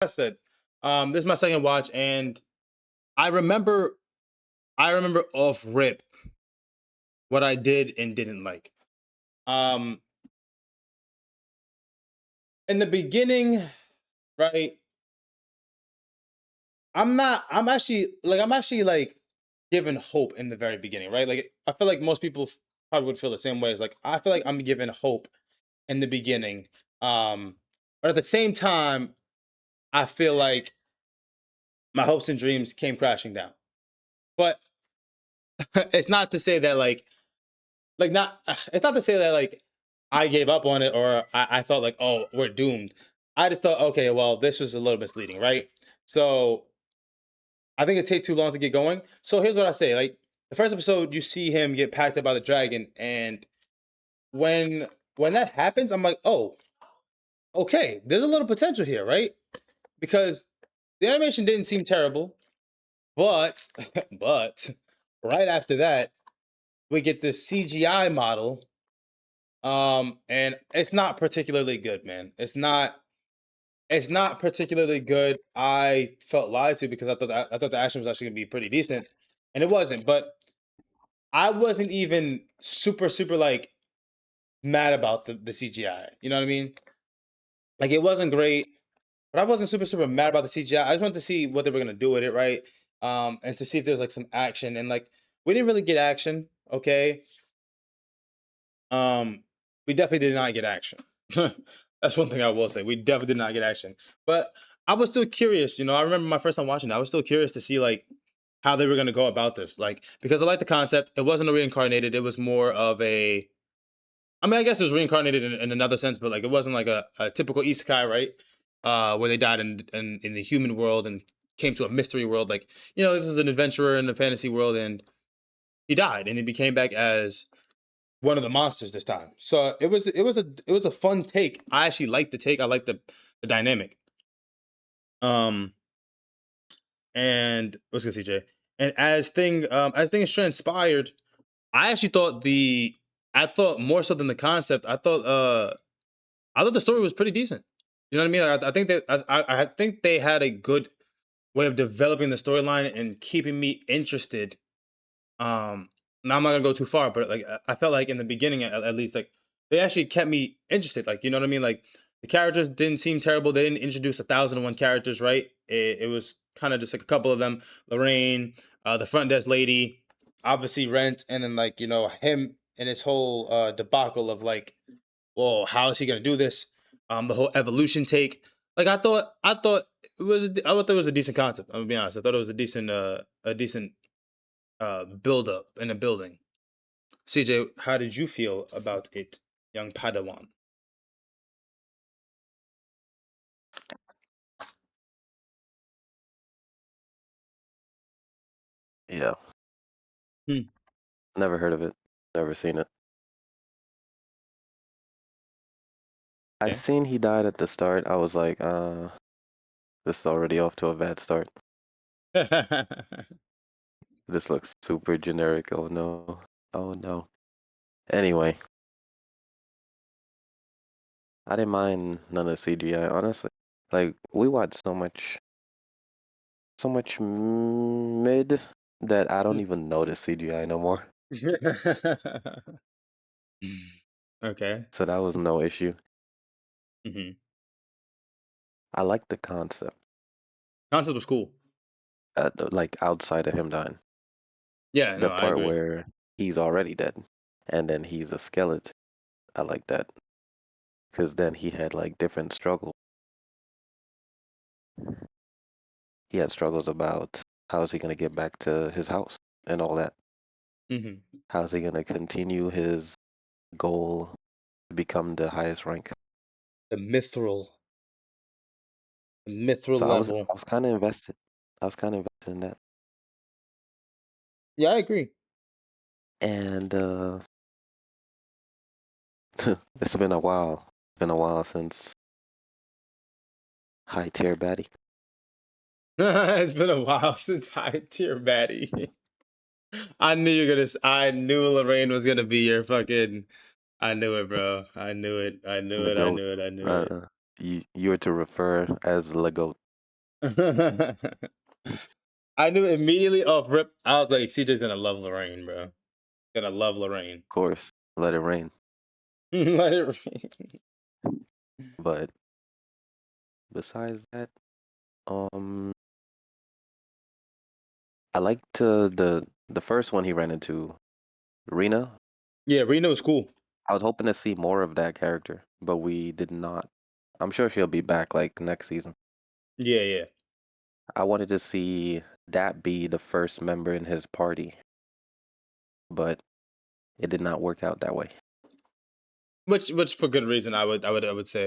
I said, this is my second watch, and I remember, I remember off rip what I did and didn't like. Um, in the beginning, right? I'm actually like given hope in the very beginning, right? Like I feel like most people probably would feel the same way. It's like I feel like I'm given hope in the beginning, um, but at the same time, I feel like my hopes and dreams came crashing down. But it's not to say that like not it's not to say that like I gave up on it or I felt like, oh, we're doomed. I just thought, okay, well, this was a little misleading, right? So I think it take too long to get going. So here's what I say: like the first episode, you see him get packed up by the dragon, and when when that happens, I'm like, oh, okay, there's a little potential here, right? Because the animation didn't seem terrible, but but right after that, we get this CGI model. And it's not particularly good, man. It's not particularly good. I felt lied to because I thought the action was actually gonna be pretty decent, and it wasn't. But I wasn't even super like mad about the CGI. You know what I mean? Like it wasn't great, but I wasn't super mad about the CGI. I just wanted to see what they were gonna do with it, right? And to see if there's like some action. And like we didn't really get action. Okay, Um, we definitely did not get action. That's one thing I will say. We definitely did not get action. But I was still curious, I remember my first time watching it. I was still curious to see like how they were gonna go about this. Like, because I like the concept. It wasn't a reincarnated, it was more of a I mean, I guess it was reincarnated in another sense, but like it wasn't like a typical isekai, right? Where they died in the human world and came to a mystery world. Like, this was an adventurer in the fantasy world and he died and he became back as one of the monsters this time. So it was a fun take. I actually liked the take. I liked the dynamic. Um and what's good, CJ? And as things transpired, I actually thought I thought more so than the concept. I thought the story was pretty decent. You know what I mean? I think that I think they had a good way of developing the storyline and keeping me interested. Now I'm not gonna go too far, but like I felt like in the beginning, at least, like they actually kept me interested. Like, you know what I mean? Like the characters didn't seem terrible. They didn't introduce 1,001 characters, right? It was kind of just like a couple of them. Lorraine, the front desk lady, obviously Rent, and then like him and his whole debacle of like, well, how is he gonna do this? The whole evolution take. Like I thought I thought it was a decent concept. I'm gonna be honest. I thought it was a decent build up in a building. CJ, how did you feel about it, young Padawan? Yeah, Hmm. never heard of it. Never seen it. I Okay. seen he died at the start. I was like, this is already off to a bad start. This looks super generic. Oh no. Oh no. Anyway, I didn't mind none of the CGI, honestly. Like we watched so much mid that I don't even notice CGI no more. Okay. So that was no issue. Hmm. I like the concept, Concept was cool. like outside of him dying. Yeah, The no, I part agree. where he's already dead, and then he's a skeleton. I like that because then he had like different struggles. He had struggles about how is he gonna get back to his house and all that. Hmm. How's he gonna continue his goal to become the highest rank? The mithril So I was level. I was kind of invested. I was kind of invested in that. Yeah, I agree. And it's been a while. Been a while since high tier baddie. It's been a while since high tier baddie. I knew you're gonna. I knew Lorraine was gonna be your fucking. I knew it, bro. I knew it. I knew The it. I goat. knew it. I knew Uh, it. you were to refer as the goat. I knew immediately off rip. I was like, CJ's gonna love Lorraine, bro. Gonna love Lorraine. Of course, let it rain. Let it rain. But besides that, um, I liked the first one he ran into, Rena. Yeah, Reno was cool. I was hoping to see more of that character, but we did not. I'm sure she'll be back like next season. Yeah, yeah. I wanted to see that be the first member in his party, but it did not work out that way. Which for good reason. I would say.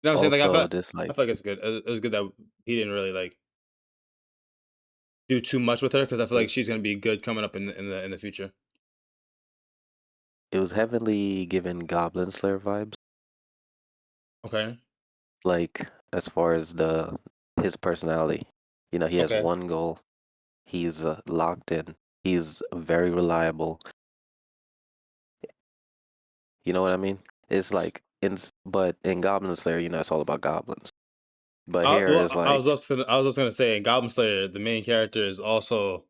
You know what I'm saying? Like Also, this I like feel like it's good. It was good that he didn't really like do too much with her because I feel it, like she's gonna be good coming up in the future. it was heavily given Goblin Slayer vibes, Okay. like as far as the his personality. You know, he has Okay. one goal. He's locked in. He's very reliable. You know what I mean? It's like but in Goblin Slayer, you know, it's all about goblins. But here Well, is I was like, also gonna, I was just gonna say in Goblin Slayer, the main character is also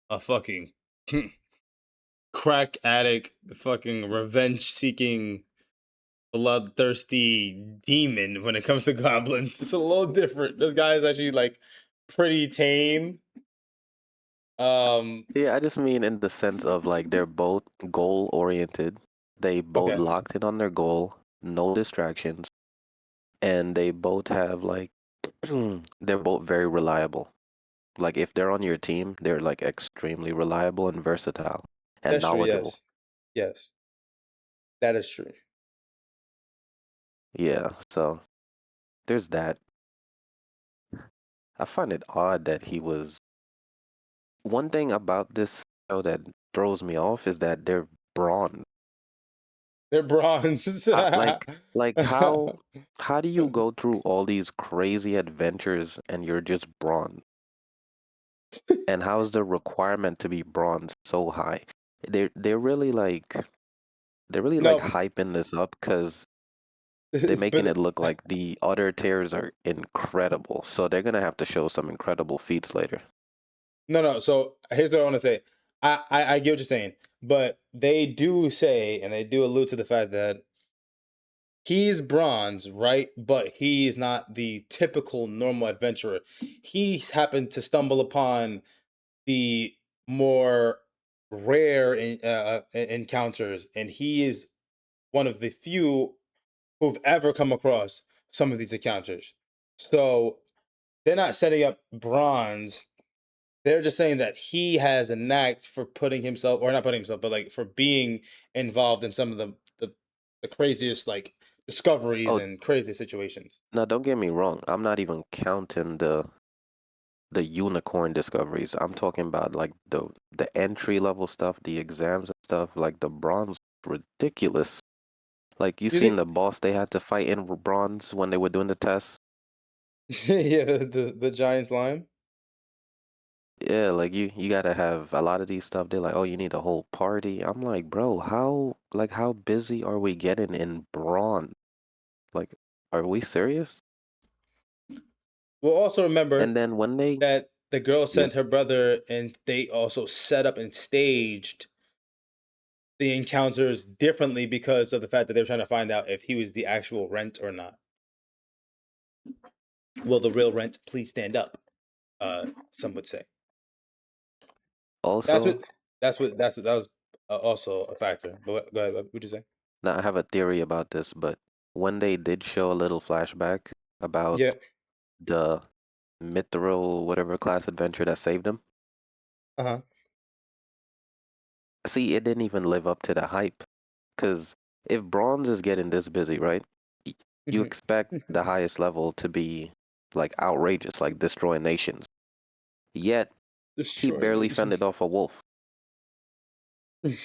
a fucking crack addict, fucking revenge seeking, bloodthirsty demon when it comes to goblins. It's a little different. This guy is actually like pretty tame. Um, yeah, I just mean in the sense of like they're both goal oriented. They both okay. locked in on their goal, no distractions, and they both have like they're both very reliable. Like if they're on your team, they're like extremely reliable and versatile and That's true. knowledgeable. Yes. Yes. That is true. Yeah, so there's that. I find it odd that he was one thing about this show that throws me off is that they're bronze. They're bronze. I, like how do you go through all these crazy adventures and you're just bronze? And how is the requirement to be bronze so high? They're really like No, hyping this up because they're making but it look like the other tiers are incredible. So they're gonna have to show some incredible feats later. no, no. So here's what I want to say. I get what you're saying, but they do say and they do allude to the fact that he's bronze, right? But he's not the typical normal adventurer. He happened to stumble upon the more rare encounters, and he is one of the few who've ever come across some of these encounters. So they're not setting up bronze. They're just saying that he has a knack for putting himself, or not putting himself, but like for being involved in some of the craziest like discoveries Oh, and crazy situations. now don't get me wrong. I'm not even counting the unicorn discoveries. I'm talking about like the entry level stuff, the exams and stuff, like the bronze ridiculous. Like you You seen think? the boss they had to fight in bronze when they were doing the tests? Yeah, the giant slime. Yeah, like you gotta have a lot of these stuff. They're like, oh, you need a whole party. I'm like, bro, how busy are we getting in bronze? Like, are we serious? We'll also remember And then when they, that the girl yeah, sent her brother, and they also set up and staged the encounters differently because of the fact that they were trying to find out if he was the actual Rent or not. Will the real Rent please stand up? Some would say. That's also, what. That was also a factor. But go ahead. What would you say? now I have a theory about this, but when they did show a little flashback about Yeah. the mithril whatever class adventure that saved him, Uh huh. see, it didn't even live up to the hype. Because if bronze is getting this busy, right? y- You Hmm. expect the highest level to be like outrageous, like destroy nations. Yet he Destroy barely fended nations. off a wolf.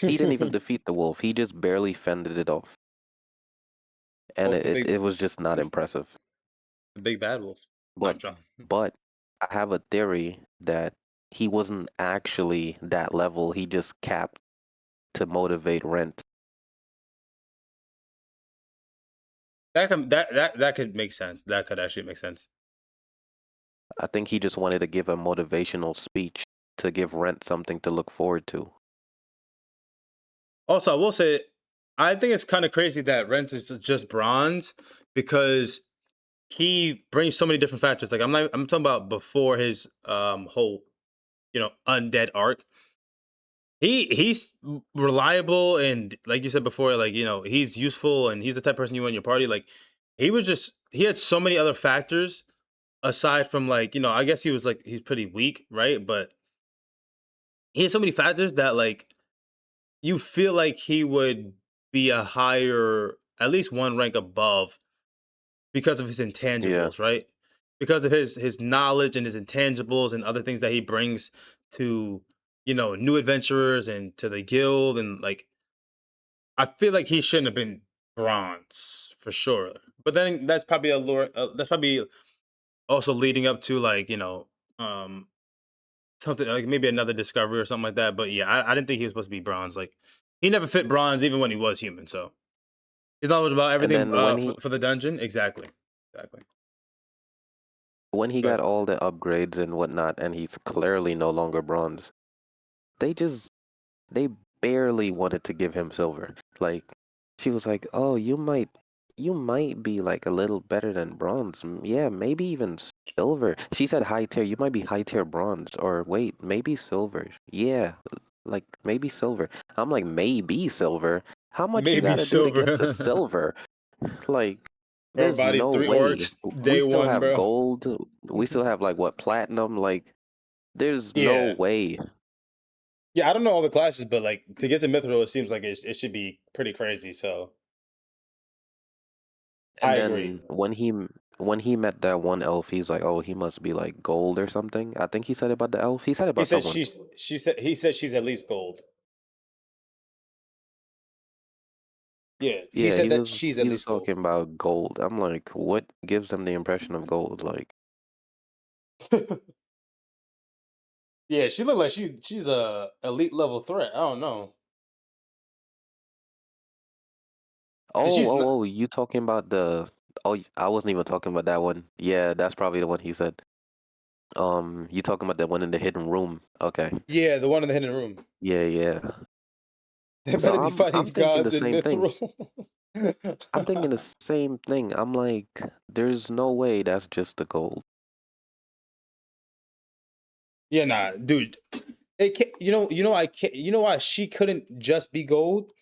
He didn't even defeat the wolf. He just barely fended it off, and Wolf it the it, big, it was just not impressive. the big bad wolf. No, I'm But trying. but I have a theory that he wasn't actually that level. He just capped to motivate Rent. That could make sense. That could actually make sense. I think he just wanted to give a motivational speech to give Rent something to look forward to. Also, I will say, I think it's kind of crazy that Rent is just bronze because he brings so many different factors. Like I'm talking about before his whole undead arc. He's reliable and like you said before, like he's useful and he's the type of person you want in your party. Like he had so many other factors aside from like I guess he's pretty weak, right? But he has so many factors that like you feel like he would be a higher, at least one rank above because of his Yeah. intangibles, right? Because of his knowledge and his intangibles and other things that he brings to new adventurers and to the guild and like I feel like he shouldn't have been bronze for sure. But then that's probably a lore. That's probably also leading up to like um something like maybe another discovery or something like that. But yeah, I didn't think he was supposed to be bronze. Like he never fit bronze even when he was human. So his knowledge about And everything then for the dungeon, exactly, exactly. when he got But all the upgrades and whatnot, and he's clearly no longer bronze, they just they barely wanted to give him silver. Like she was like, "Oh, you might be like a little better than bronze. Yeah, maybe even silver." She said high tier. You might be high tier bronze, or wait, maybe silver. Yeah, like maybe silver. I'm like, maybe silver. How much you maybe gotta do to get to silver. silver? Like, Bro, there's body no three way. orcs We day still one, have bro. gold. We still have like what, platinum? Like, there's no Yeah. way. Yeah, I don't know all the classes, but like to get to Mithril, it seems like it should be pretty crazy. So I And agree. then when he met that one elf, he's like, "Oh, he must be like gold or something." I think he said about the elf. He said He about said someone. he said she's at least gold. Yeah, he Yeah, said he that was she's at he was least gold. talking about gold. I'm like, what gives them the impression of gold? Like, Yeah, she looked like she's a elite level threat. I don't know. And oh, she's oh, not. oh, you talking about the? Oh, I wasn't even talking about that one. Yeah, that's probably the one he said. You talking about the one in the hidden room? Okay. Yeah, the one in the hidden room. Yeah, yeah. They So better be I'm fighting thinking the gods in same thing. Mithril. I'm thinking the same thing. I'm like, there's no way that's just the gold. Yeah, nah, dude. It can't, I can't, why she couldn't just be gold?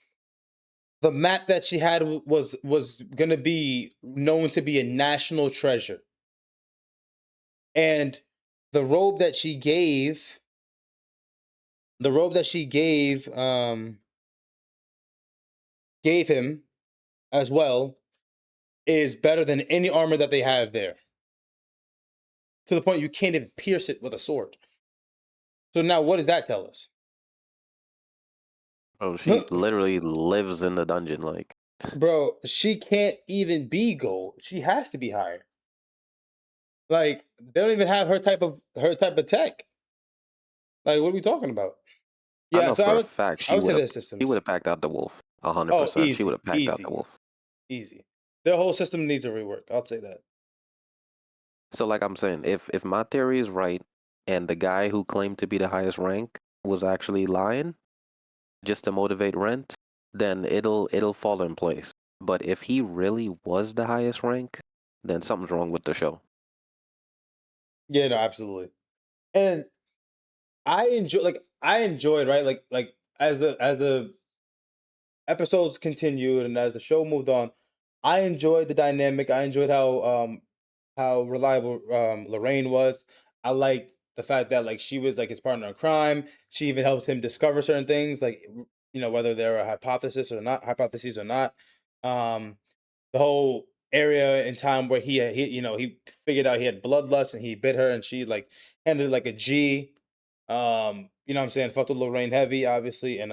The map that she had was gonna be known to be a national treasure, and the robe that she gave, the robe that she gave him as well, is better than any armor that they have there. To the point you can't even pierce it with a sword. So now, what does that tell us? Oh, she literally lives in the dungeon. Like, Bro, she can't even be gold. She has to be higher. Like they don't even have her type of tech. Like what are we talking about? I Yeah, know so for a fact I she would say would have their she would systems. have packed out the wolf. A hundred Oh, percent. She would easy, have packed out the easy, wolf. easy. Their whole system needs a rework. I'll say that. So like I'm saying, if my theory is right, and the guy who claimed to be the highest rank was actually lying just to motivate Rent, then it'll fall in place. But if he really was the highest rank, then something's wrong with the show. Yeah, no, absolutely. And I enjoyed, right, like as the episodes continued and as the show moved on, I enjoyed the dynamic. I enjoyed how reliable Lorraine was. I liked the fact that like she was like his partner in crime. She even helped him discover certain things, like whether they're a hypotheses or not. Um, the whole area in time where he figured out he had bloodlust and he bit her and she like handled it like a G. What I'm saying, fucked with Lorraine heavy, obviously, and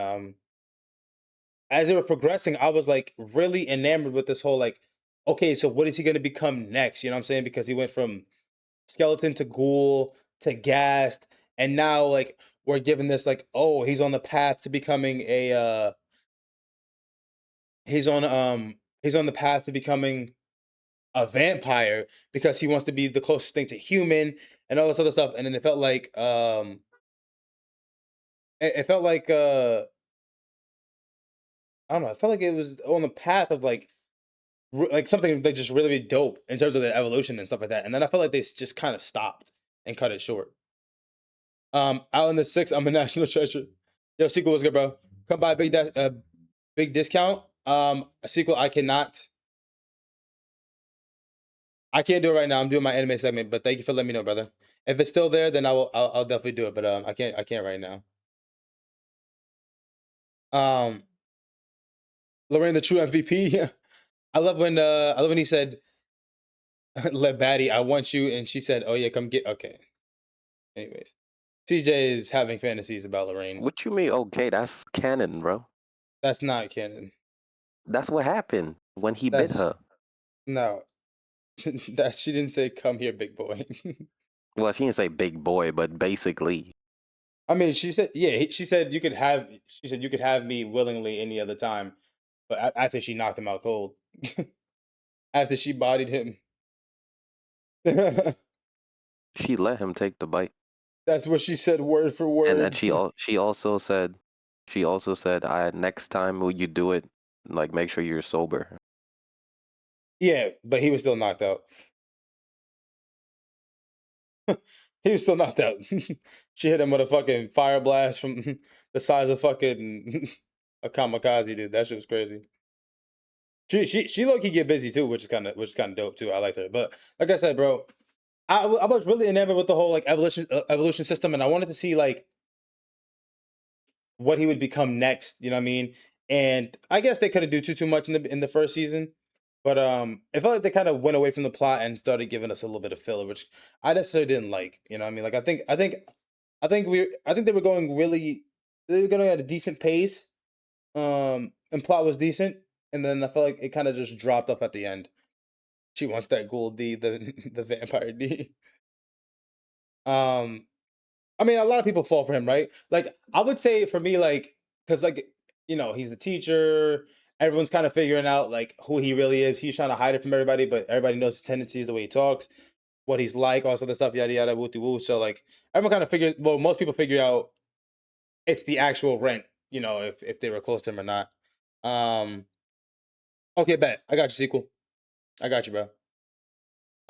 as they were progressing, I was like really enamored with this whole like, okay, so what is he gonna become next? You know what I'm saying? Because he went from skeleton to ghoul to ghast, and now like we're given this like, oh, he's on the path to becoming a he's on the path to becoming a vampire because he wants to be the closest thing to human and all this other stuff. And then it felt like it felt like I don't know, it felt like it was on the path of like like something like just really, really dope in terms of the evolution and stuff like that. And then I felt like they just kind of stopped and cut it short. Out in the six, I'm a national treasure. Yo, sequel was good, bro. Come by big discount. A sequel I can't do it right now. I'm doing my anime segment, but thank you for letting me know, brother. If it's still there, then I'll definitely do it. But I can't right now. Um, Lorraine, the true MVP. I love when he said, "Let Batty, I want you," and she said, "Oh yeah, come get." Okay. Anyways, TJ is having fantasies about Lorraine. What you mean? Okay, that's canon, bro. That's not canon. That's what happened when he bit That's her. no. That she didn't say, "Come here, big boy." Well, she didn't say big boy, but basically, I mean, she said, yeah. She said you could have. She said you could have me willingly any other time, but after she knocked him out cold, after she bodied him, she let him take the bite. that's what she said, word for And word. she also said, I next time will you do it, like make sure you're sober. Yeah, but he was still knocked out. He was still knocked out. She hit him with a fucking fire blast from the size of fucking a kamikaze, dude. That shit was crazy. She low key get busy too, which is kind of dope too. I liked her, but like I said, bro, I was really enamored with the whole like evolution system, and I wanted to see like what he would become next. You know what I mean? And I guess they couldn't do too much in the first season, but it felt like they kind of went away from the plot and started giving us a little bit of filler, which I necessarily didn't like. You know what I mean? Like I think they were going at a decent pace, and plot was decent, and then I felt like it kind of just dropped off at the end. She wants that ghoul D, the the vampire D. Um, I mean, a lot of people fall for him, right? Like, I would say for me, like, because like, he's a teacher. Everyone's kind of figuring out like who he really is. He's trying to hide it from everybody, but everybody knows his tendencies, the way he talks, what he's like, all this other stuff, yada yada, woo woo. So like, everyone kind of figures. Well, most people figure out it's the actual rent. If they were close to him or not. Um. Okay, bet. I got you, sequel. I got you, bro.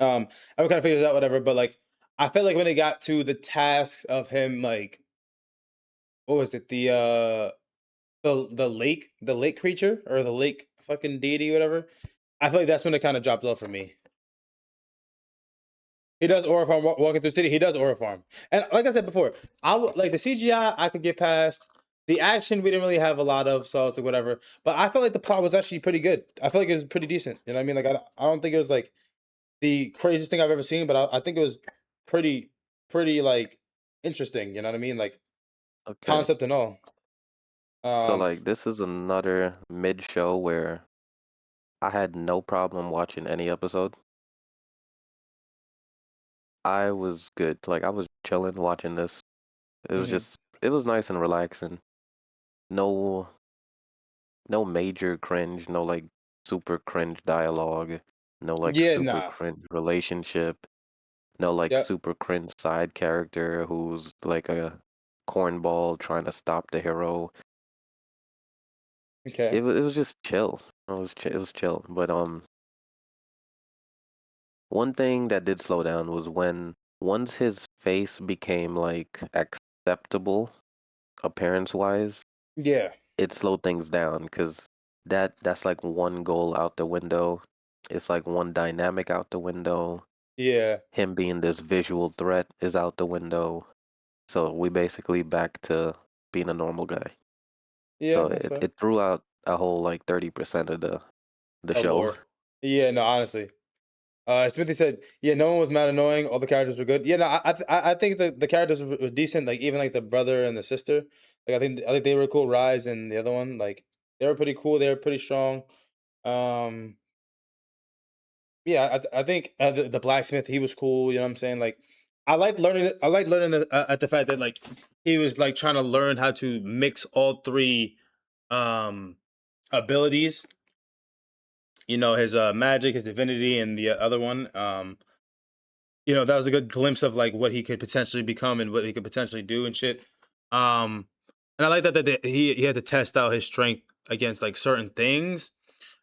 Everyone kind of figures out whatever, but like, I felt like when it got to the tasks of him, like, what was it? The lake creature or the lake fucking deity, whatever. I feel like that's when it kind of dropped off for me. He does aura farm walking through the city. He does aura farm, and like I said before, like the CGI. I could get past. The action we didn't really have a lot of, so it's like whatever. But I felt like the plot was actually pretty good. I feel like it was pretty decent. You know what I mean? Like I don't think it was like the craziest thing I've ever seen, but I think it was pretty pretty like interesting. You know what I mean? Like Okay. concept and all. So Um. like this is another mid show where I had no problem watching any episode. I was good. Like I was chilling watching this. Mhm. It was nice and relaxing. No no major cringe, no like super cringe dialogue, no like Yeah. super Nah. cringe relationship, no like Yep. super cringe side character who's like a cornball trying to stop the hero. Okay. It was just chill. It was chill. But one thing that did slow down was when once his face became like acceptable appearance wise, Yeah. it slowed things down because that's like one goal out the window. It's like one dynamic out the window. Yeah. Him being this visual threat is out the window. So we basically back to being a normal guy. Yeah. So That's fair. it threw out a whole like 30% of the show. Lore. Yeah. No. Honestly. Smithy said, "Yeah, no one was mad annoying. All the characters were good. Yeah, no, I think the characters was decent. Like even like the brother and the sister. Like I think they were cool. Rise and the other one, like they were pretty cool. They were pretty strong. Um, yeah, I think the blacksmith he was cool. You know what I'm saying? Like I liked learning. I liked learning at the fact that like he was like trying to learn how to mix all three um abilities his magic, his divinity, and the other one. That was a good glimpse of like what he could potentially become and what he could potentially do and shit. And I like that he had to test out his strength against like certain things,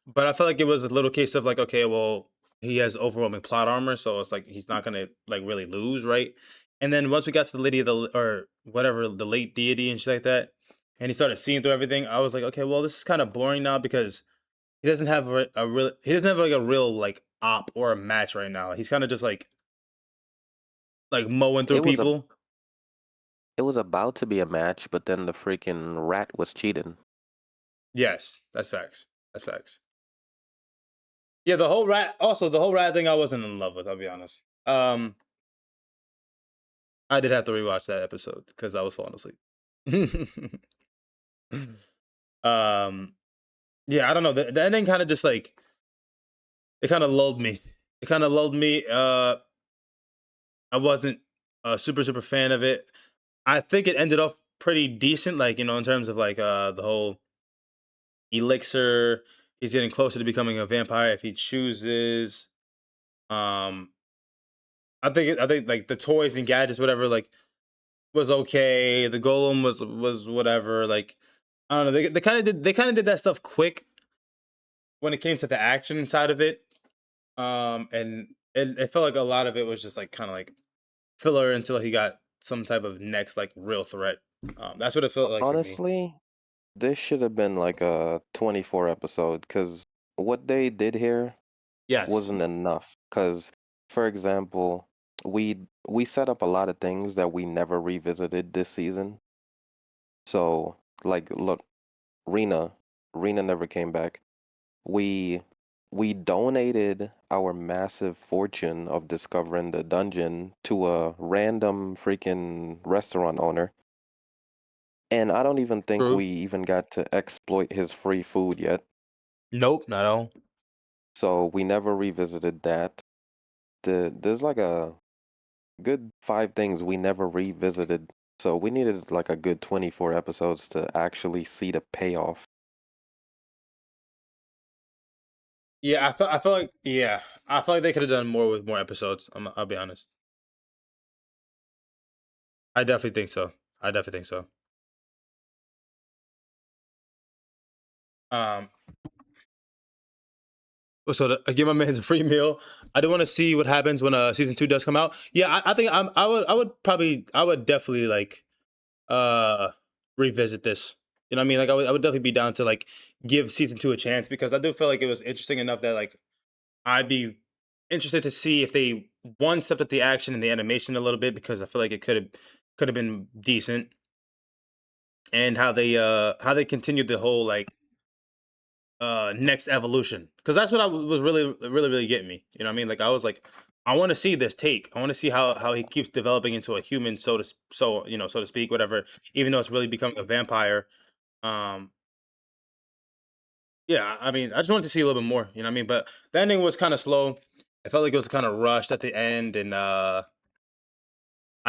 but I felt like it was a little case of like, okay, well, he has overwhelming plot armor, so it's like he's not gonna like really lose, right? And then once we got to the lady of the or whatever the late deity and shit like that, and he started seeing through everything, I was like, okay, well, this is kind of boring now because he doesn't have like a real like op or a match right now. He's kind of just like mowing through It was a people. it was about to be a match, but then the freaking rat was cheating. Yes, that's facts. That's facts. Yeah, the whole rat thing I wasn't in love with, I'll be honest. I did have to rewatch that episode because I was falling asleep. um yeah, I don't know. The ending kind of just like it kind of lulled me. It kind of lulled me. I wasn't a super fan of it. I think it ended off pretty decent, like, in terms of like the whole elixir. He's getting closer to becoming a vampire if he chooses. Um I think like the toys and gadgets, whatever, like was okay. The golem was whatever. Like I don't know. They kind of did that stuff quick when it came to the action side of it. And it felt like a lot of it was just like kind of like filler until he got some type of next like real threat. That's what it felt like for me. Honestly, this should have been like a 24 episode because what they did here Yes. wasn't enough. Because, for example, we set up a lot of things that we never revisited this season. So, like, look, Rena, Rena never came back. We we donated our massive fortune of discovering the dungeon to a random freaking restaurant owner. And I don't even think True. we even got to exploit his free food yet. Nope, not at all. So we never revisited that. There's like a good 5 things we never revisited. So we needed like a good 24 episodes to actually see the payoff. Yeah, I feel like they could have done more with more episodes. I'll be honest. I definitely think so. I definitely think so. Um, so to give my man's a free meal. I do want to see what happens when season 2 does come out. Yeah, I think I would definitely like uh revisit this. You know what I mean? Like I would definitely be down to like give season 2 a chance because I do feel like it was interesting enough that like I'd be interested to see if they one stepped up the action and the animation a little bit because I feel like it could have been decent and how they continued the whole like next evolution because that's what was really getting me. You know what I mean? Like I was like, I want to see this take. I want to see how he keeps developing into a human, so to speak, whatever. Even though it's really becoming a vampire. Um, yeah, I mean, I just wanted to see a little bit more. You know what I mean? But the ending was kind of slow. I felt like it was kind of rushed at the end, and I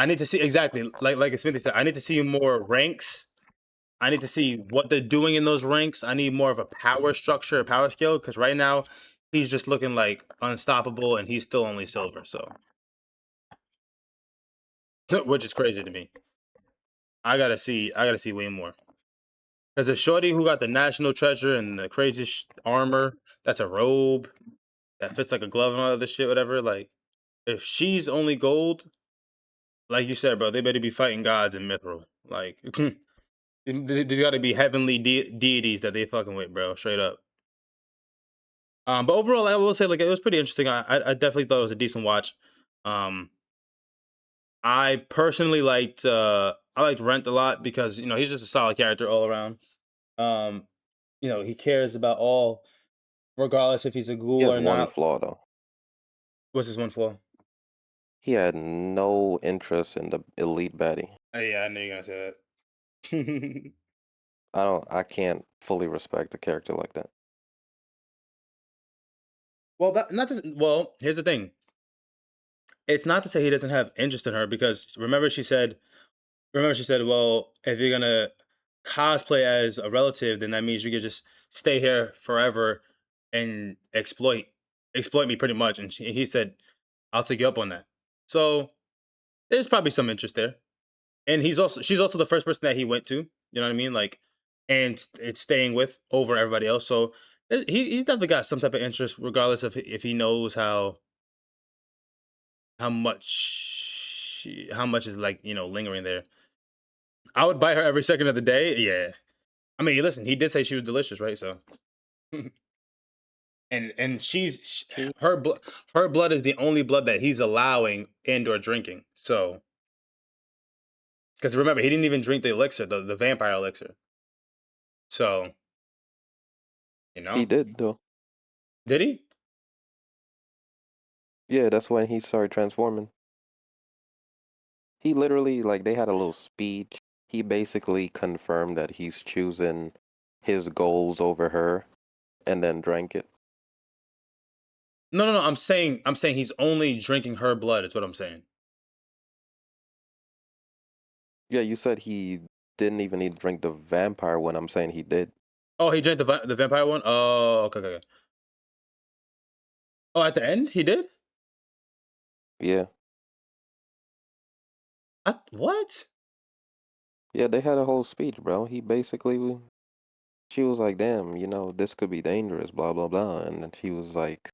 need to see exactly like Smithy said. I need to see more ranks. I need to see what they're doing in those ranks. I need more of a power structure, a power scale, because right now he's just looking like unstoppable, and he's still only silver. So, which is crazy to me. I gotta see way more. Because if Shorty, who got the national treasure and the crazy armor, that's a robe that fits like a glove and all of this shit, whatever. Like, if she's only gold, like you said, bro, they better be fighting gods in Mithril. Like, there's got to be heavenly deities that they fucking with, bro. Straight up. But overall, I will say like it was pretty interesting. I definitely thought it was a decent watch. Um, I personally liked Rent a lot because he's just a solid character all around. Um, he cares about all, regardless if he's a He ghoul has or one not. flaw though. What's his one flaw? He had no interest in the elite baddie. Yeah, I knew you were gonna say that. I can't fully respect a character like that. Well, that not just well. Here's the thing. It's not to say he doesn't have interest in her because remember she said, well, if you're gonna cosplay as a relative, then that means you could just stay here forever and exploit me pretty much. And he said, "I'll take you up on that." So there's probably some interest there. And she's also the first person that he went to. You know what I mean? Like, and it's staying with over everybody else. So he's definitely got some type of interest, regardless of if he knows how much is like lingering there. I would buy her every second of the day. Yeah. I mean, listen, he did say she was delicious, right? So, and She her blood is the only blood that he's allowing and or drinking. So, because remember, he didn't even drink the elixir, the vampire elixir. So, you he know, did though. did he? Yeah, that's when he started transforming. He literally like they had a little speech. He basically confirmed that he's choosing his goals over her and then drank it. No, no, no. I'm saying he's only drinking her blood. Is what I'm saying. Yeah, you said he didn't even need to drink the vampire one. I'm saying he did. Oh, he drank the vampire one. Oh, okay, okay, okay. Oh, at the end he did. Yeah. What? Yeah, they had a whole speech, bro. She was like, "Damn, this could be dangerous, blah blah blah." And then he was like,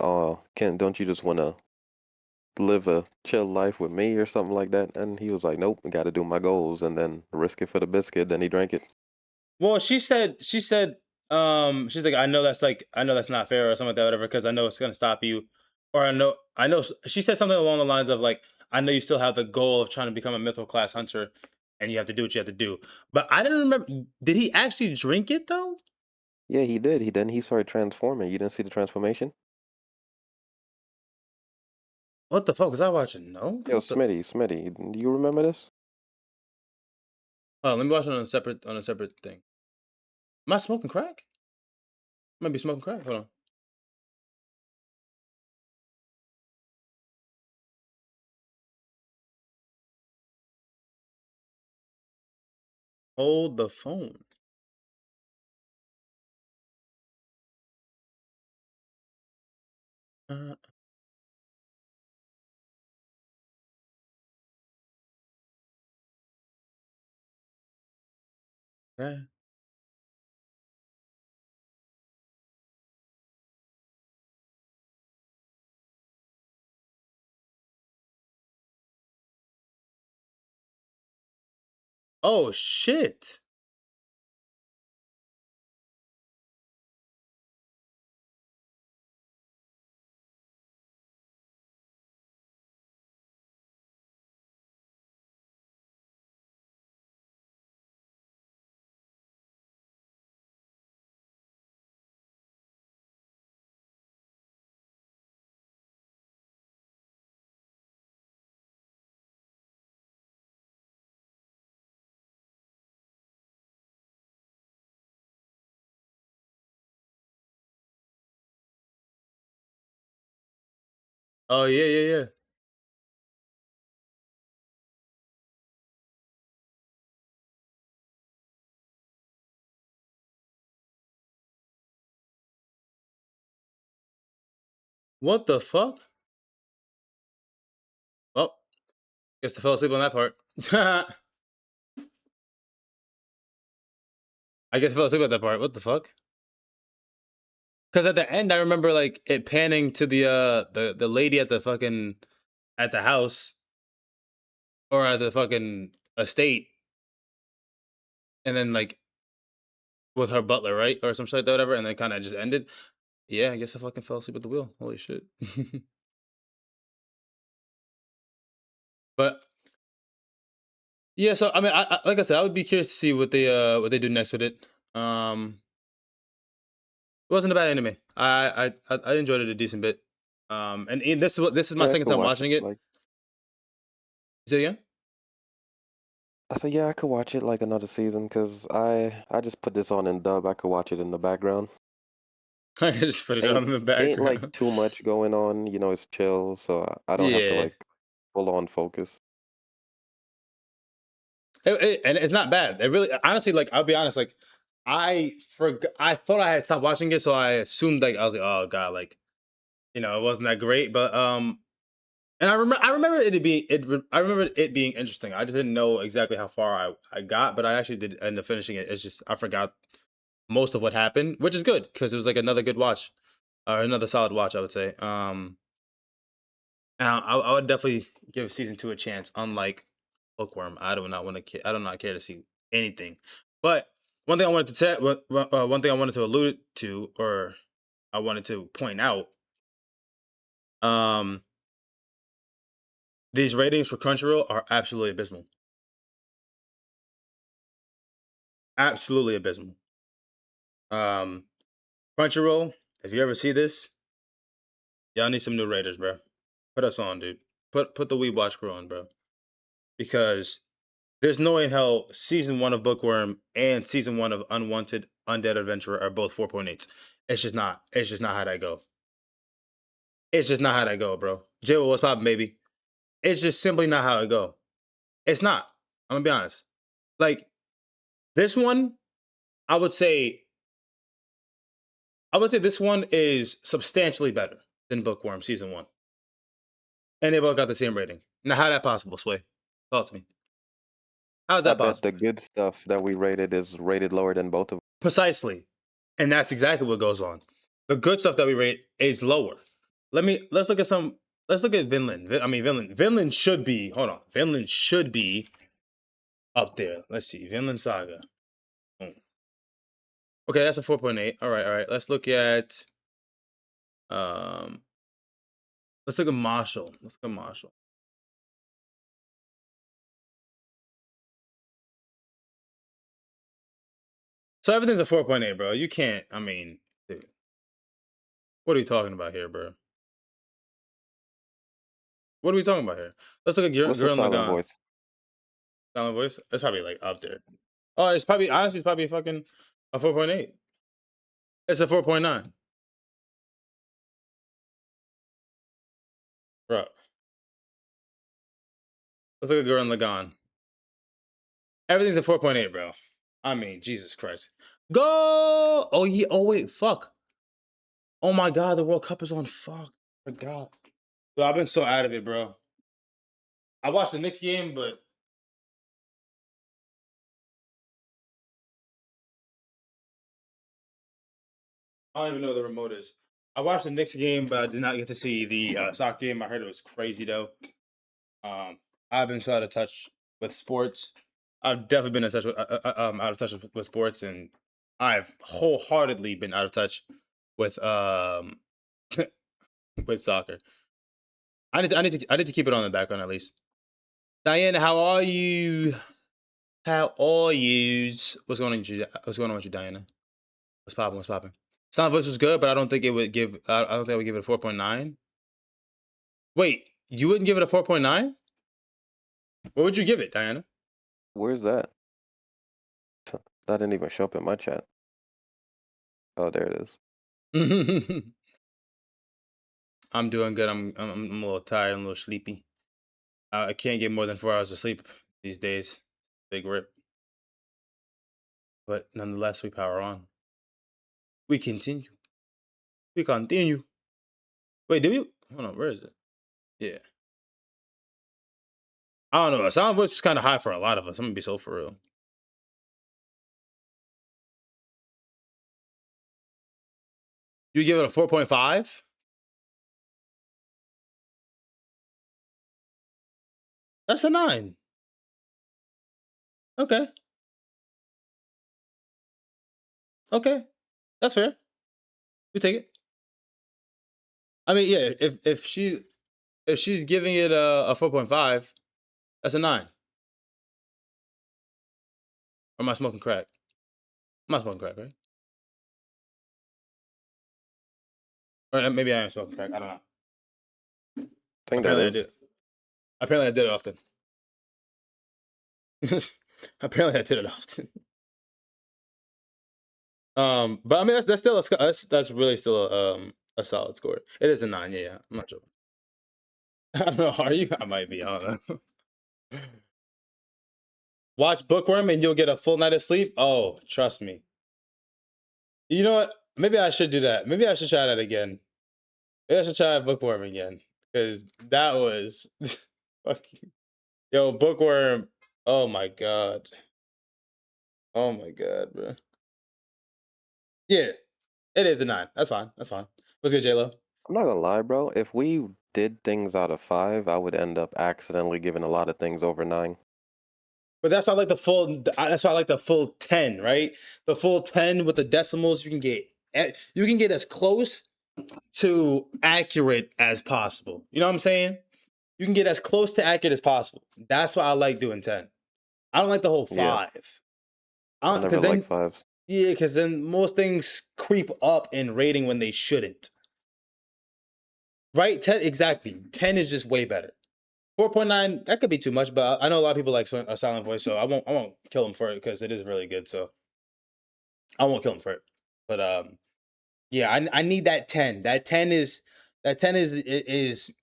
"Oh, don't you just want to live a chill life with me or something like that?" And he was like, "Nope, I got to do my goals and then risk it for the biscuit." Then he drank it. Well, she said, she's like, I know that's not fair or something like that, whatever, because I know it's gonna stop you, or I know. She said something along the lines of like, I know you still have the goal of trying to become a mythical class hunter, and you have to do what you have to do. But I didn't remember. Did he actually drink it though? Yeah, he did. He started transforming. You didn't see the transformation? What the fuck was I watching? No. Yo, What the? Smitty, do you remember this? Oh, let me watch it on a separate thing. Am I smoking crack? Might be smoking crack. Hold on. Hold the phone. Uh, okay. Oh shit. Oh yeah, yeah, yeah. What the fuck? Oh, guess I fell asleep on that part. I guess I fell asleep at that part. What the fuck? Because at the end, I remember like it panning to the lady at the fucking at the house or at the fucking estate, and then like with her butler, right, or some shit like that, whatever, and then kind of just ended. Yeah, I guess I fucking fell asleep at the wheel. Holy shit. But yeah, so I mean, like I said, I would be curious to see what they do next with it. It wasn't a bad anime. I enjoyed it a decent bit. And this is my Yeah, I second could time watch it. watching it. Like Say it again? I said, yeah, I could watch it like another season because I just put this on in dub. I could watch it in the background. I just put it Ain't on in the ain't like background. too much going on. It's chill, so I don't have to Yeah. like full on focus. And it's not bad. It really honestly, like, I'll be honest, like I forgot. I thought I had stopped watching it, so I assumed like I was like, oh god, like it wasn't that great. But and I remember it being I remember it being interesting. I just didn't know exactly how far I got, but I actually did end up finishing it. It's just I forgot most of what happened, which is good because it was like another good watch, or another solid watch, I would say. And I would definitely give season two a chance. Unlike Bookworm, I do not want to. I do not care to see anything. But one thing I wanted to one thing I wanted to allude to, or I wanted to point out, um, these ratings for Crunchyroll are absolutely abysmal. Absolutely abysmal. Um, Crunchyroll, if you ever see this, y'all need some new raters, bro. Put us on, dude. Put the WeebWatch crew on, bro. Because there's no way in hell season one of Bookworm and season one of Unwanted Undead Adventurer are both 4.8s. It's just not. It's just not how that go. It's just not how that go, bro. Jay, what's poppin', baby? It's just simply not how it go. It's not. I'm gonna be honest. Like this one, I would say this one is substantially better than Bookworm season one. And they both got the same rating. Now, how that possible, Sway? Talk to me. How is I that bet the possible? good stuff that we rated is rated lower than both of them. Precisely. And that's exactly what goes on. The good stuff that we rate is lower. Let's look at some let's look at Vinland. Vinland should be, hold on. Vinland should be up there. Let's see. Vinland Saga. Boom. Okay, that's a 4.8. All right, all right. Um let's look at Marshall. Let's look at Marshall. So everything's a 4.8, bro. You can't, dude, what are you talking about here, bro? What are we talking about here? Let's look at What's the Gurren silent Lagann. voice? Silent Voice. It's probably like up there. Oh, it's probably honestly, it's probably fucking a 4.8. It's a 4.9, bro. Let's look at Gurren Lagann. Everything's a 4.8, bro. Jesus Christ. Go! Oh yeah. Oh wait, fuck. Oh my god, the World Cup is on. Fuck. I forgot. Bro, I've been so out of it, bro. I watched the Knicks game, but I don't even know where the remote is. I watched the Knicks game, but I did not get to see the soccer game. I heard it was crazy though. I've been so out of touch with sports. I've definitely been in touch with out of touch with sports, and I've wholeheartedly been out of touch with with soccer. I need to keep it on the background at least. Diana, how are you? How are you? What's going on with you? What's going on with you, Diana? What's popping? What's popping? Sound voice was good, but I don't think it would give. I don't think I would give it a 4.9. Wait, you wouldn't give it a 4.9? What would you give it, Diana? Where's that? That didn't even show up in my chat. Oh, there it is. I'm doing good. I'm a little tired. I'm a little sleepy. I can't get more than 4 hours of sleep these days. Big rip. But nonetheless, we power on. We continue. We continue. Wait, did we? Hold on. Where is it? Yeah. I don't know. Sound voice is kind of high for a lot of us. I'm gonna be so for real. You give it a 4.5? That's a 9. Okay. Okay. That's fair. We take it. Yeah. If she's giving it a 4.5, that's a 9. Or am I smoking crack? I'm not smoking crack, right? Or maybe I am smoking crack. I don't know. I think that Apparently I is. did. Apparently I did it often. Apparently I did it often. But that's still that's really still a solid score. It is a 9. Yeah, yeah. I'm not joking. I don't know. Are you? I might be. I don't know. Watch Bookworm and you'll get a full night of sleep. Oh, trust me. You know what? Maybe I should do that. Maybe I should try that again. Maybe I should try Bookworm again because that was fucking yo Bookworm. Oh my god. Oh my god, bro. Yeah, it is a 9. That's fine. That's fine. What's good, J Lo? I'm not gonna lie, bro. If we did things out of 5, I would end up accidentally giving a lot of things over 9. But that's why I like the full. That's why I like the full 10, right? The full 10 with the decimals. You can get as close to accurate as possible. You know what I'm saying? You can get as close to accurate as possible. That's why I like doing 10. I don't like the whole Yeah, 5. I Because never liked then, 5s. yeah, because then most things creep up in rating when they shouldn't. Right? 10, exactly. 10 is just way better. 4.9, that could be too much, but I know a lot of people like a silent voice, so I won't kill him for it because it is really good. So I won't kill him for it. But yeah, I need that 10. That 10 is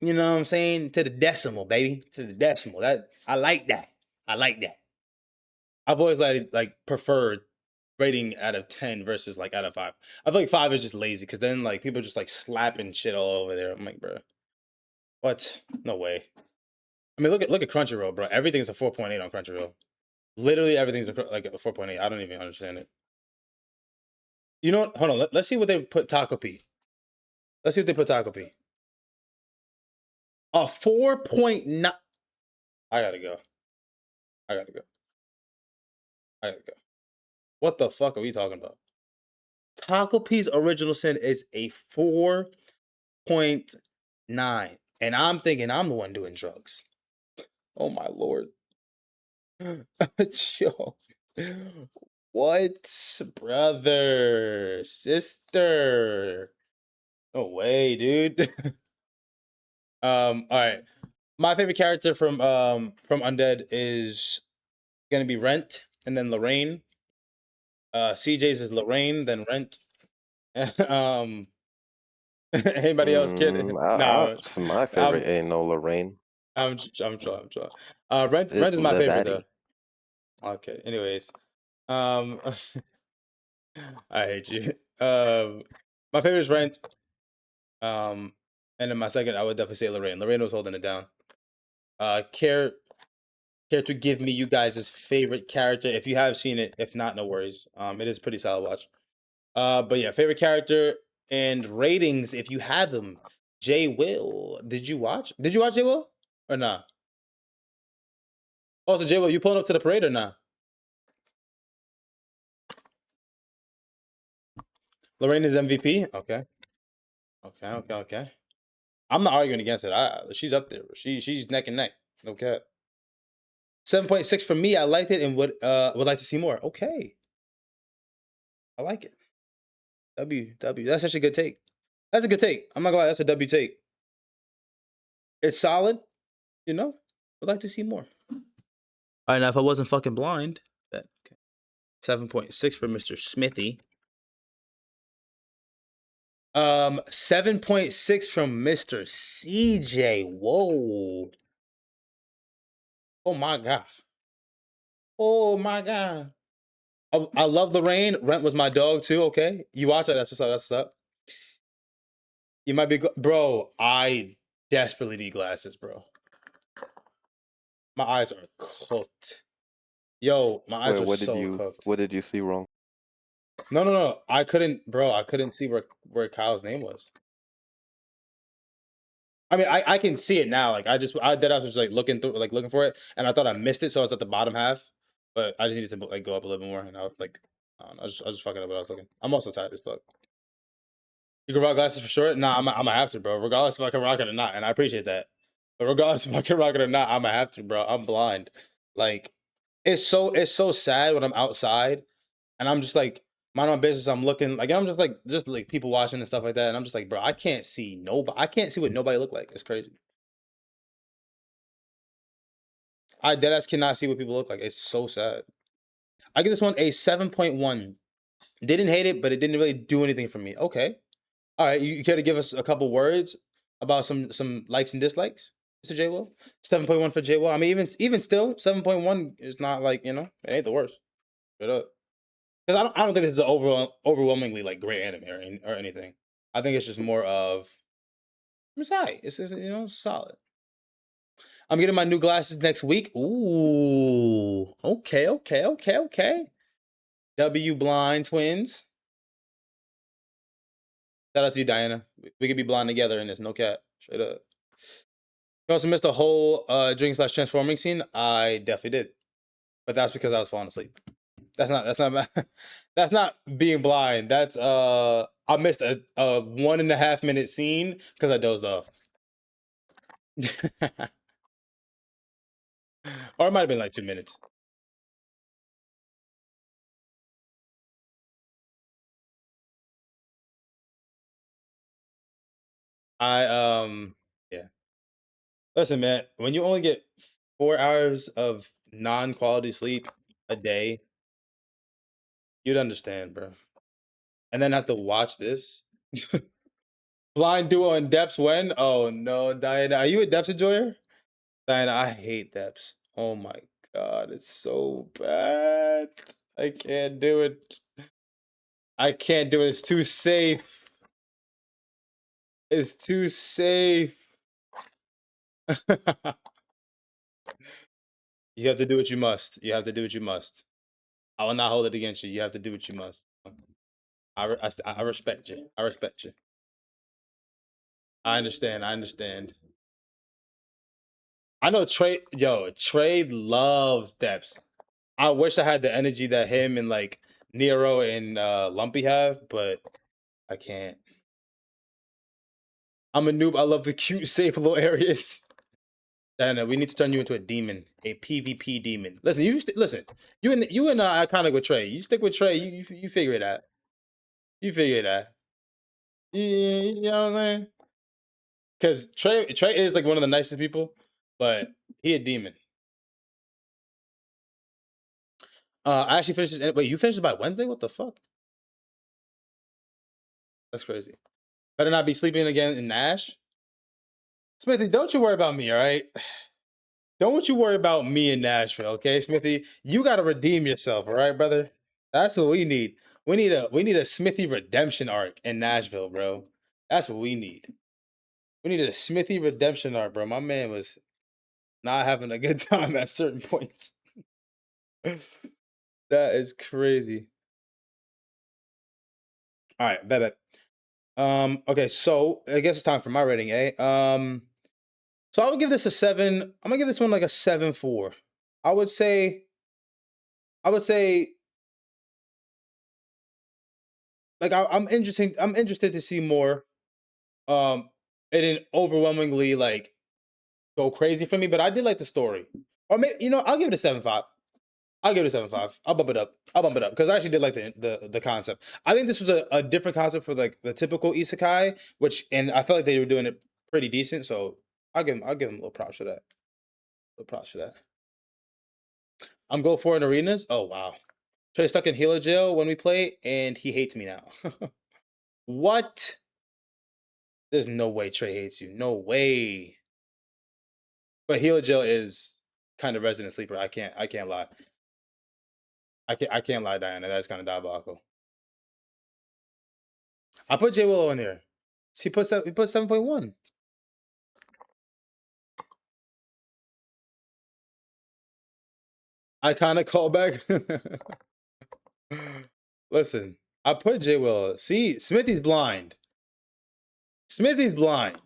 you know what I'm saying, to the decimal, baby, to the decimal. That I like that. I like that. I've always like preferred rating out of 10 versus like out of 5. I feel like 5 is just lazy because then like people just like slapping shit all over there. I'm like, bro, what? No way. I mean, look at Crunchyroll, bro. Everything's a 4.8 on Crunchyroll. Literally everything's like a 4.8. I don't even understand it. You know what? Hold on. Let's see what they put Taco P. Let's see what they put Taco P. A 4.9. I gotta go. I gotta go. I gotta go. What the fuck are we talking about? Taco P's original sin is a 4.9. And I'm thinking I'm the one doing drugs. Oh my lord. Yo. What? Brother. Sister. No way, dude. All right. My favorite character from Undead is gonna be Rent and then Lorraine. CJ's is Lorraine, then Rent. um anybody else kid? No, My I'm favorite ain't no Lorraine. I'm trying. I'm trying. Rent It's is my the favorite though. daddy. Okay. Anyways, um, I hate you. My favorite is Rent. Um, and then my second, I would definitely say Lorraine. Lorraine was holding it down. Care to give me you guys' favorite character if you have seen it. If not, no worries. It is pretty solid watch. But yeah, favorite character and ratings if you have them. Jay Will, did you watch? Did you watch Jay Will or not? Oh, so Jay Will, you pulling up to the parade or not? Lorraine is MVP. Okay, okay. I'm not arguing against it. She's up there. She's neck and neck. Okay. 7.6 for me. I liked it and would like to see more. Okay, I like it. W. That's actually a good take. That's a good take. I'm not gonna lie. That's a W take. It's solid. You know. Would like to see more. All right, now if I wasn't fucking blind, that okay. 7.6 for Mr. Smithy. 7.6 from Mr. CJ. Whoa. Oh my god. Oh my god. I love Lorraine. Rent was my dog too. Okay, you watch it. That's what's up. That's what's up. You might be, bro. I desperately need glasses, bro. My eyes are cooked. Yo, my Wait, eyes are so cooked. what did you see wrong? No. I couldn't, bro. I couldn't see where Kyle's name was. I mean, I can see it now. Like I did. I was just like looking through, like looking for it, and I thought I missed it, so I was at the bottom half. But I just needed to like go up a little bit more, and I was like, I don't know, I was just fucking up what I was looking. I'm also tired as fuck. You can rock glasses for sure. Nah, I'm gonna have to, bro. Regardless if I can rock it or not, and I appreciate that. But regardless if I can rock it or not, I'm gonna have to, bro. I'm blind. Like, it's so sad when I'm outside and I'm just like mind my business. I'm looking like I'm just like people watching and stuff like that, and I'm just like, bro, I can't see nobody. I can't see what nobody look like. It's crazy. I deadass cannot see what people look like. It's so sad. I give this one a 7.1. Didn't hate it, but it didn't really do anything for me. Okay. All right. You care to give us a couple words about some likes and dislikes, Mr. J Will? 7.1 for J Will. I mean, even still, 7.1 is not like, it ain't the worst. Straight up. because I don't think it's an overwhelmingly like great anime or anything. I think it's just more of it's alright. It's solid. I'm getting my new glasses next week. Ooh, okay, okay, okay, okay. W blind twins. Shout out to you, Diana. We could be blind together in this. No cat. Straight up. You also missed the whole drink slash transforming scene. I definitely did, but that's because I was falling asleep. That's not that's not being blind. That's I missed a 1.5 minute scene because I dozed off. Or it might have been like 2 minutes. I yeah. Listen, man, when you only get 4 hours of non-quality sleep a day, you'd understand, bro. And then have to watch this. Blind duo and Depths when? Oh no, Diana. Are you a Depths enjoyer? Diana, I hate Depths. Oh my god, it's so bad. I can't do it. I can't do it. It's too safe. It's too safe. You have to do what you must. You have to do what you must. I will not hold it against you. You have to do what you must. I respect you. I respect you. I understand. I understand. I know Trey. Yo, Trey loves Depths. I wish I had the energy that him and like Nero and Lumpy have, but I can't. I'm a noob. I love the cute, safe little areas. Diana, we need to turn you into a demon, a PvP demon. Listen, listen. You and iconic with Trey. You stick with Trey. You figure it out. You figure it out. You know what I'm saying? Because Trey is like one of the nicest people, but he a demon. I actually finished it. Wait, you finished it by Wednesday? What the fuck? That's crazy. Better not be sleeping again in Nash. Smithy, don't you worry about me, all right? Don't you worry about me in Nashville, okay, Smithy? You gotta redeem yourself, all right, brother? That's what we need. We need a Smithy redemption arc in Nashville, bro. That's what we need. We needed a Smithy redemption arc, bro. My man was not having a good time at certain points. That is crazy. All right, bet. Okay, so I guess it's time for my rating, eh? So I would give this a 7. I'm gonna give this one like a 7.4. I would say, I would say, like I'm interested to see more. It didn't overwhelmingly like go crazy for me, but I did like the story. Or maybe I'll give it a 7.5. I'll give it a 7.5. I'll bump it up. I'll bump it up because I actually did like the concept. I think this was a different concept for like the typical isekai, and I felt like they were doing it pretty decent. So I'll give them a little props for that. A little props for that. I'm going for in arenas. Oh wow. Trey stuck in healer jail when we play, and he hates me now. What? There's no way Trey hates you. No way. But healer jail is kind of resident sleeper. I can't lie. I can't lie, Diana. That's kind of diabolical. I put J Willow in here. He put 7.1. Iconic callback. Listen, I put J Willow. See, Smithy's blind. Smithy's blind.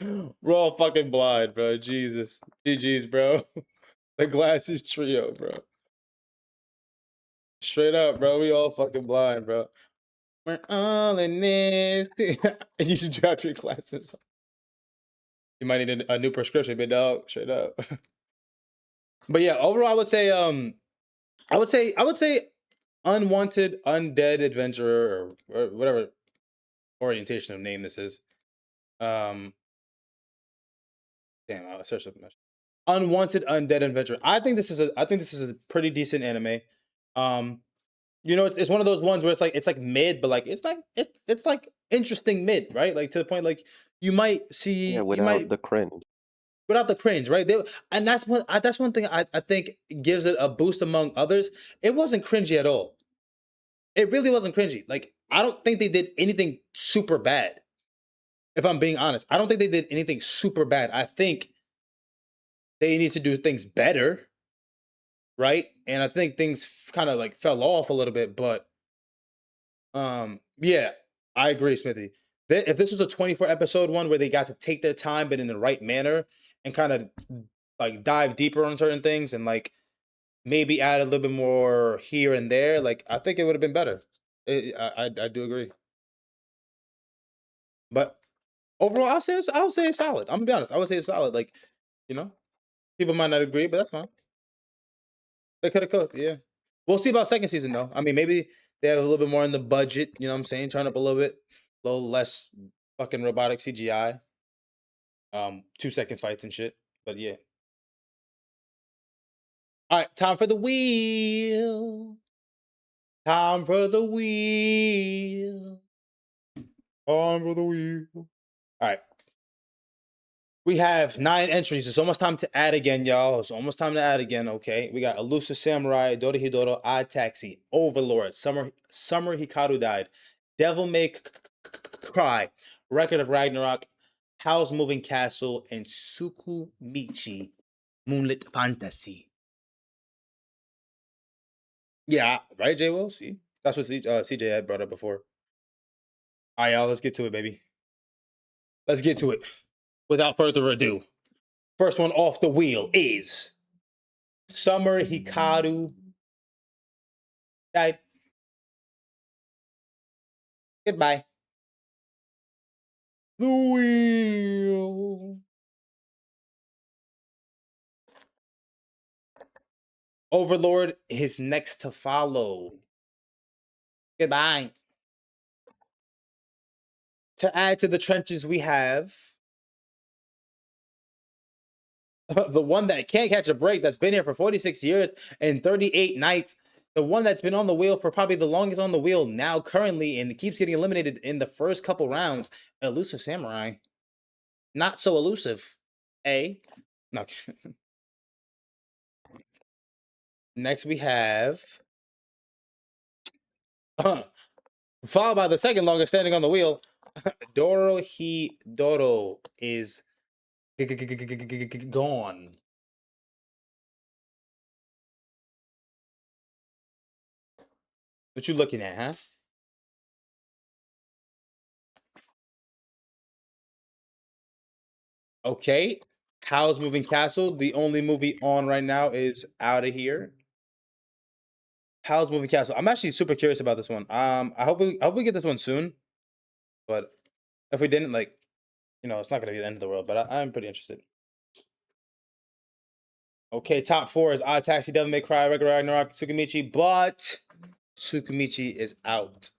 We're all fucking blind, bro. Jesus. GG's, bro. The glasses trio, bro. Straight up, bro. We all fucking blind, bro. We're all in this. You should drop your glasses. You might need a new prescription, big dog. Straight up. But yeah, overall, I would say unwanted, undead adventurer or whatever orientation of name this is. Um, damn, I searched up unwanted, undead adventurer. I think this is a pretty decent anime. Um, it's one of those ones where it's like mid, but like it's like interesting mid, right? Like to the point like Yeah, you might without the cringe. without the cringe, right? And that's one thing I think gives it a boost among others. It wasn't cringy at all. It really wasn't cringy. Like, I don't think they did anything super bad. If I'm being honest, I don't think they did anything super bad. I think they need to do things better, right? And I think things kind of like fell off a little bit, but yeah, I agree, Smithy. If this was a 24 episode one where they got to take their time but in the right manner and kind of like dive deeper on certain things and like maybe add a little bit more here and there, like I think it would have been better. I do agree. But overall, I would say it's solid. I'm gonna be honest. I would say it's solid. Like, you know, people might not agree, but that's fine. They could have cooked, yeah. We'll see about second season though. I mean, maybe they have a little bit more in the budget. You know what I'm saying? Turn up a little bit, a little less fucking robotic CGI. 2 second fights and shit. But yeah. All right, time for the wheel. Time for the wheel. Time for the wheel. All right. We have 9 entries. It's almost time to add again, y'all. It's almost time to add again, okay? We got Elusive Samurai, Dorihidoro, Odd Taxi, Overlord, Summer Hikaru Died, Devil May Cry, Record of Ragnarok, Howl's Moving Castle, and Tsukumichi, Moonlit Fantasy. Yeah, right, J. Will? See? That's what CJ had brought up before. All right, y'all, let's get to it, baby. Let's get to it. Without further ado, first one off the wheel is Summer Hikaru Died. Goodbye. The wheel. Overlord is next to follow. Goodbye. To add to the trenches, we have the one that can't catch a break, that's been here for 46 years and 38 nights. The one that's been on the wheel for probably the longest on the wheel now currently and keeps getting eliminated in the first couple rounds. Elusive Samurai. Not so elusive. No. Next we have followed by the second longest standing on the wheel. Doro is gone. What you looking at, huh? Okay. Howl's Moving Castle. The only movie on right now is Out of Here. Howl's Moving Castle. I'm actually super curious about this one. I hope we get this one soon. But if we didn't, like, you know, it's not gonna be the end of the world. But I'm pretty interested. Okay, top 4 is Odd Taxi, Devil May Cry, Regular Ragnarok, Tsukimichi, but Tsukimichi is out.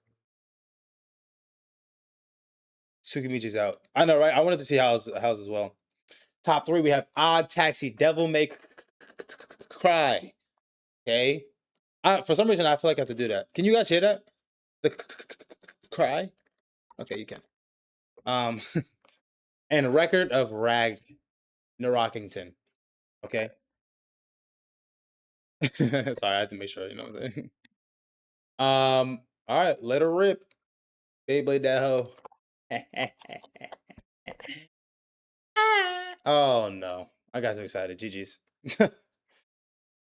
Tsukimichi's out. I know, right? I wanted to see Howl's as well. Top 3, we have Odd Taxi, Devil May Cry. Okay. For some reason, I feel like I have to do that. Can you guys hear that? The cry? Okay, you can. And Record of Ragnarokington. Okay. Sorry, I had to make sure, you know what I'm saying? All right, let her rip. Beyblade that hoe. Oh no. I got too excited. GG's.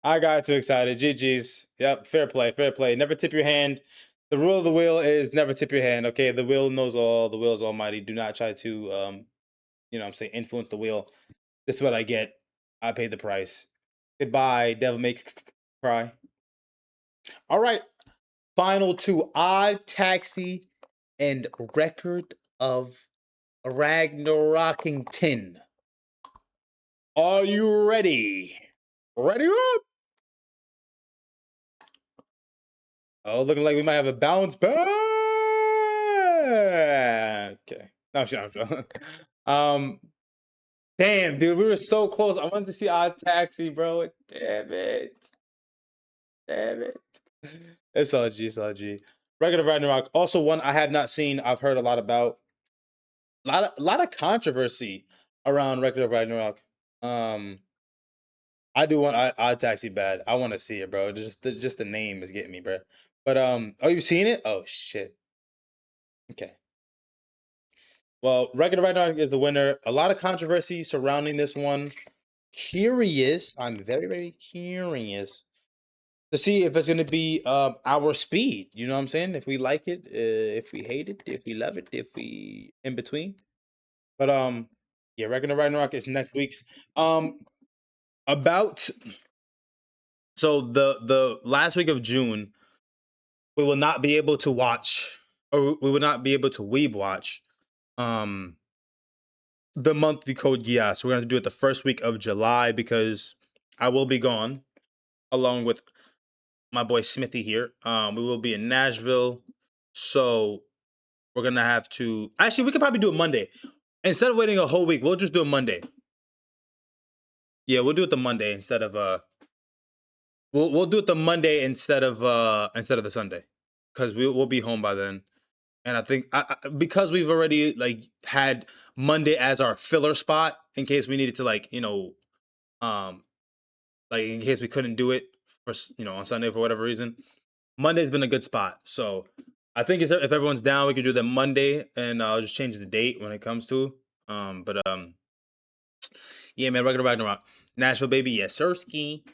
I got too excited. GG's. Yep, fair play, fair play. Never tip your hand. The rule of the wheel is never tip your hand, okay? The wheel knows all. The wheel is almighty. Do not try to, you know what I'm saying, influence the wheel. This is what I get. I paid the price. Goodbye, Devil May Cry. All right. Final 2, Odd Taxi and Record of Ragnarokington. Are you ready? Ready up? Oh, looking like we might have a bounce back. Okay. No, sure. Damn, dude, we were so close. I wanted to see Odd Taxi, bro. Damn it. Damn it. It's all G, it's all G. Record of Ragnarok, also one I have not seen. I've heard a lot about. A lot of controversy around Record of Ragnarok. I do want Odd Taxi bad. I want to see it, bro. Just the name is getting me, bro. But oh, you seen it? Oh shit. Okay. Well, Regular Ragnarok is the winner. A lot of controversy surrounding this one. Curious. I'm very, very curious to see if it's gonna be our speed. You know what I'm saying? If we like it, if we hate it, if we love it, if we in between. But yeah, Regular Ragnarok is next week's. About so the last week of June, we will not be able to watch, or we will not be able to WeebWatch the monthly code Geass. So we're gonna have to do it the first week of July because I will be gone along with my boy Smithy here. We will be in Nashville, so we're gonna have to. Actually, we could probably do it Monday instead of waiting a whole week. We'll just do it Monday. Yeah, we'll do it the Monday instead of we'll do it the Monday instead of the Sunday because we'll be home by then. And I think because we've already like had Monday as our filler spot in case we needed to um like in case we couldn't do it for on Sunday for whatever reason. Monday's been a good spot. So I think if everyone's down, we could do that Monday, and I'll just change the date when it comes to. But yeah, man, Regular Ragnarok, Nashville, baby, yes, sir, ski.